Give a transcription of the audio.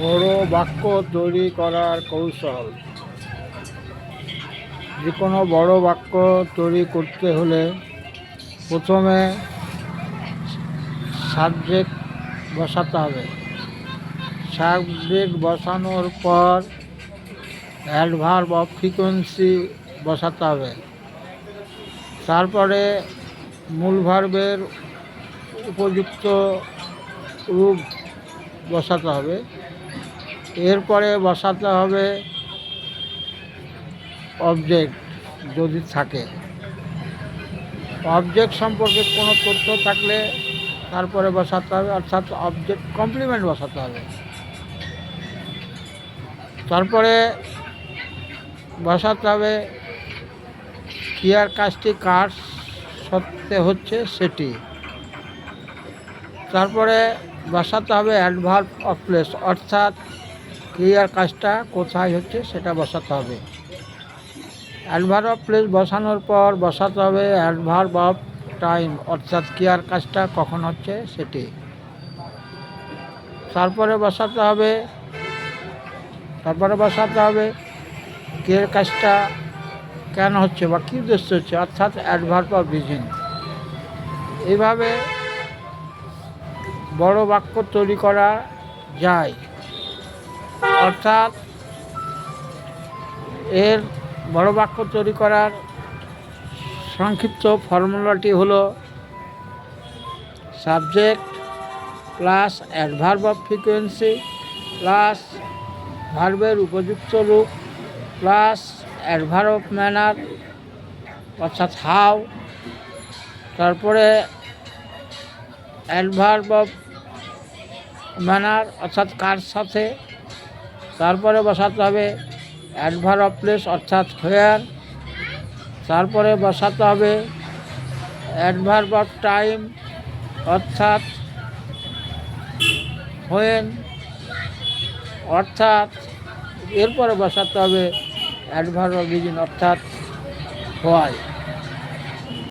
বড় বাক্য তৈরি করার কৌশল। যে কোনো বড় বাক্য তৈরি করতে হলে প্রথমে সাবজেক্ট বসাতে হবে। সাবজেক্ট বসানোর পর অ্যাডভার্ব অফ ফ্রিকোয়েন্সি বসাতে হবে। তারপরে মূল ভার্বের উপযুক্ত রূপ বসাতে হবে। এরপরে বসাতে হবে অবজেক্ট যদি থাকে। অবজেক্ট সম্পর্কে কোনো তথ্য থাকলে তারপরে বসাতে হবে, অর্থাৎ অবজেক্ট কমপ্লিমেন্ট বসাতে হবে। তারপরে বসাতে হবে ক্রিয়ার কাজটি কার সত্ত্বে হচ্ছে সেটি। তারপরে বসাতে হবে অ্যাডভার্ব অফ প্লেস, অর্থাৎ ক্রিয়ার কাজটা কোথায় হচ্ছে সেটা বসাতে হবে। অ্যাডভার্ব অফ প্লেস বসানোর পর বসাতে হবে অ্যাডভার্ব অফ টাইম, অর্থাৎ ক্রিয়ার কাজটা কখন হচ্ছে সেটি। তারপরে বসাতে হবে ক্রিয়ার কাজটা কেন হচ্ছে বা কী উদ্দেশ্য হচ্ছে, অর্থাৎ অ্যাডভার্ব অফ রিজন। এইভাবে বড় বাক্য তৈরি করা যায়। অর্থাৎ এর বড় বাক্য তৈরি করার সংক্ষিপ্ত ফর্মুলাটি হলো subject plus adverb of frequency plus ভার্বের উপযুক্ত রূপ প্লাস অ্যাডভার্ব অফ ম্যানার অর্থাৎ হাউ, তারপরে অ্যাডভার্ব অফ ম্যানার অর্থাৎ কার সাথে, তারপরে বসাতে হবে অ্যাডভার্ব অফ প্লেস অর্থাৎ হোয়ার, তারপরে বসাতে হবে অ্যাডভার্ব অফ টাইম অর্থাৎ হোয়েন, অর্থাৎ এরপরে বসাতে হবে অ্যাডভার্ব অফ রিজন অর্থাৎ হোয়াই।